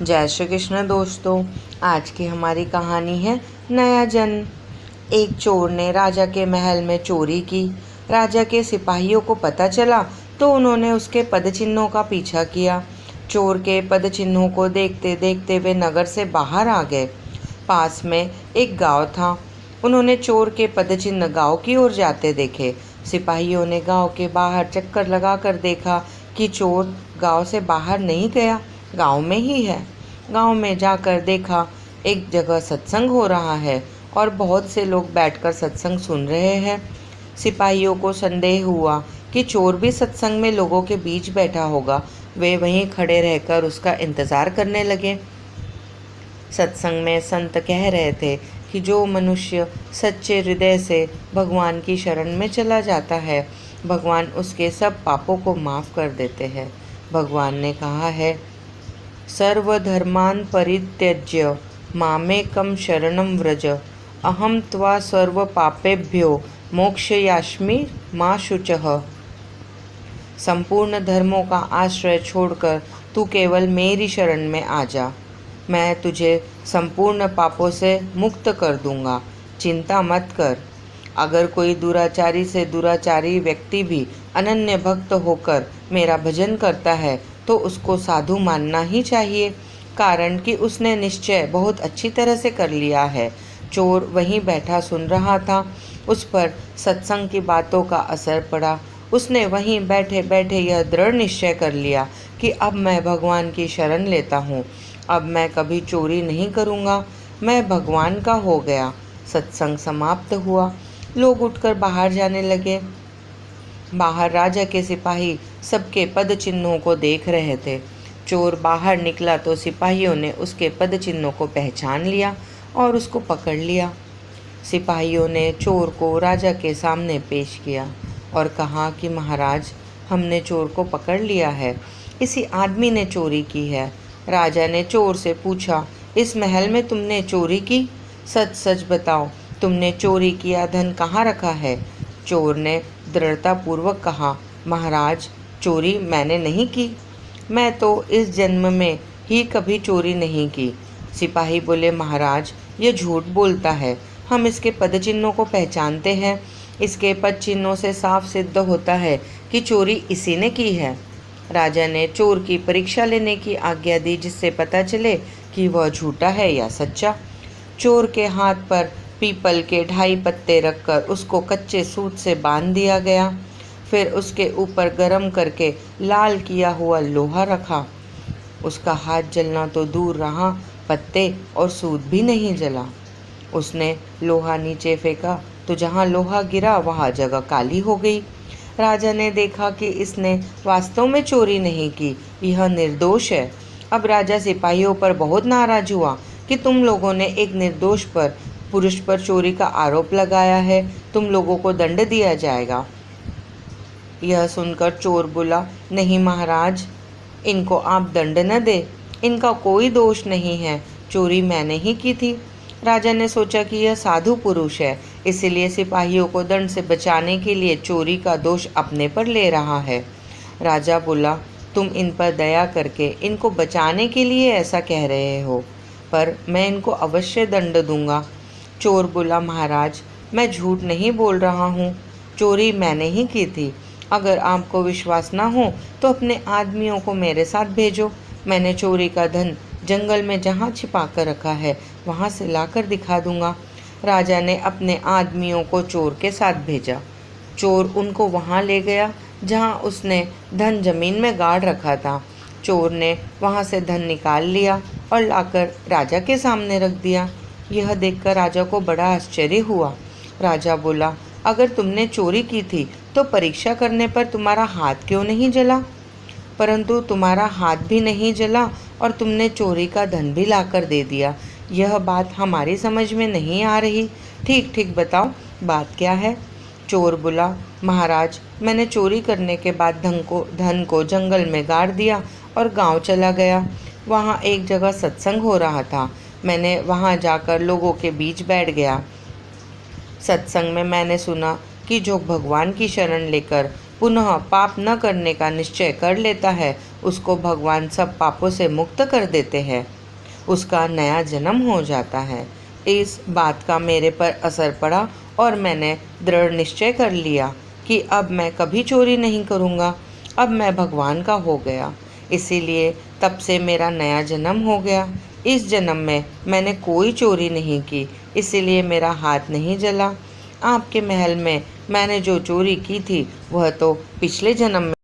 जय श्री कृष्ण दोस्तों। आज की हमारी कहानी है नया जन्म। एक चोर ने राजा के महल में चोरी की। राजा के सिपाहियों को पता चला तो उन्होंने उसके पदचिन्हों का पीछा किया। चोर के पदचिन्हों को देखते देखते वे नगर से बाहर आ गए। पास में एक गांव था। उन्होंने चोर के पदचिन्ह गांव की ओर जाते देखे। सिपाहियों ने गांव के बाहर चक्कर लगाकर देखा कि चोर गांव से बाहर नहीं गया, गांव में ही है। गांव में जाकर देखा एक जगह सत्संग हो रहा है और बहुत से लोग बैठकर सत्संग सुन रहे हैं। सिपाहियों को संदेह हुआ कि चोर भी सत्संग में लोगों के बीच बैठा होगा। वे वहीं खड़े रहकर उसका इंतज़ार करने लगे। सत्संग में संत कह रहे थे कि जो मनुष्य सच्चे हृदय से भगवान की शरण में चला जाता है, भगवान उसके सब पापों को माफ़ कर देते हैं। भगवान ने कहा है, सर्वधर्मान् परित्यज्य मामेकं शरणं व्रज, अहम त्वा सर्व पापेभ्यो मोक्षयास्मि मा शुचः। संपूर्ण धर्मों का आश्रय छोड़कर तू केवल मेरी शरण में आ जा, मैं तुझे संपूर्ण पापों से मुक्त कर दूंगा, चिंता मत कर। अगर कोई दुराचारी से दुराचारी व्यक्ति भी अनन्य भक्त होकर मेरा भजन करता है तो उसको साधु मानना ही चाहिए, कारण कि उसने निश्चय बहुत अच्छी तरह से कर लिया है। चोर वहीं बैठा सुन रहा था। उस पर सत्संग की बातों का असर पड़ा। उसने वहीं बैठे बैठे यह दृढ़ निश्चय कर लिया कि अब मैं भगवान की शरण लेता हूँ, अब मैं कभी चोरी नहीं करूँगा, मैं भगवान का हो गया। सत्संग समाप्त हुआ। लोग उठकर बाहर जाने लगे। बाहर राजा के सिपाही सबके पद चिन्हों को देख रहे थे। चोर बाहर निकला तो सिपाहियों ने उसके पद चिन्हों को पहचान लिया और उसको पकड़ लिया। सिपाहियों ने चोर को राजा के सामने पेश किया और कहा कि महाराज, हमने चोर को पकड़ लिया है, इसी आदमी ने चोरी की है। राजा ने चोर से पूछा, इस महल में तुमने चोरी की? सच सच बताओ, तुमने चोरी किया धन कहाँ रखा है? चोर ने दृढ़तापूर्वक कहा, महाराज, चोरी मैंने नहीं की, मैं तो इस जन्म में ही कभी चोरी नहीं की। सिपाही बोले, महाराज, ये झूठ बोलता है, हम इसके पदचिन्हों को पहचानते हैं, इसके पद चिन्हों से साफ सिद्ध होता है कि चोरी इसी ने की है। राजा ने चोर की परीक्षा लेने की आज्ञा दी, जिससे पता चले कि वह झूठा है या सच्चा। चोर के हाथ पर पीपल के 2.5 पत्ते रखकर उसको कच्चे सूत से बांध दिया गया। फिर उसके ऊपर गरम करके लाल किया हुआ लोहा रखा। उसका हाथ जलना तो दूर रहा, पत्ते और सूत भी नहीं जला। उसने लोहा नीचे फेंका तो जहाँ लोहा गिरा वहाँ जगह काली हो गई। राजा ने देखा कि इसने वास्तव में चोरी नहीं की, यह निर्दोष है। अब राजा सिपाहियों पर बहुत नाराज हुआ कि तुम लोगों ने एक निर्दोष पुरुष पर चोरी का आरोप लगाया है, तुम लोगों को दंड दिया जाएगा। यह सुनकर चोर बोला, नहीं महाराज, इनको आप दंड न दे, इनका कोई दोष नहीं है, चोरी मैंने ही की थी। राजा ने सोचा कि यह साधु पुरुष है, इसलिए सिपाहियों को दंड से बचाने के लिए चोरी का दोष अपने पर ले रहा है। राजा बोला, तुम इन पर दया करके इनको बचाने के लिए ऐसा कह रहे हो, पर मैं इनको अवश्य दंड दूंगा। चोर बोला, महाराज, मैं झूठ नहीं बोल रहा हूँ, चोरी मैंने ही की थी। अगर आपको विश्वास ना हो तो अपने आदमियों को मेरे साथ भेजो, मैंने चोरी का धन जंगल में जहाँ छिपा कर रखा है वहाँ से लाकर दिखा दूंगा। राजा ने अपने आदमियों को चोर के साथ भेजा। चोर उनको वहाँ ले गया जहाँ उसने धन जमीन में गाड़ रखा था। चोर ने वहाँ से धन निकाल लिया और लाकर राजा के सामने रख दिया। यह देखकर राजा को बड़ा आश्चर्य हुआ। राजा बोला, अगर तुमने चोरी की थी तो परीक्षा करने पर तुम्हारा हाथ क्यों नहीं जला? परंतु तुम्हारा हाथ भी नहीं जला और तुमने चोरी का धन भी लाकर दे दिया। यह बात हमारी समझ में नहीं आ रही, ठीक ठीक बताओ, बात क्या है? चोर बोला, महाराज, मैंने चोरी करने के बाद धन को जंगल में गाड़ दिया और गांव चला गया। वहाँ एक जगह सत्संग हो रहा था, मैंने वहाँ जाकर लोगों के बीच बैठ गया। सत्संग में मैंने सुना कि जो भगवान की शरण लेकर पुनः पाप न करने का निश्चय कर लेता है, उसको भगवान सब पापों से मुक्त कर देते हैं। उसका नया जन्म हो जाता है। इस बात का मेरे पर असर पड़ा और मैंने दृढ़ निश्चय कर लिया कि अब मैं कभी चोरी नहीं करूँगा। अब मैं भगवान का हो गया, इसीलिए तब से मेरा नया जन्म हो गया। इस जन्म में मैंने कोई चोरी नहीं की, इसीलिए मेरा हाथ नहीं जला। आपके महल में मैंने जो चोरी की थी वह तो पिछले जन्म में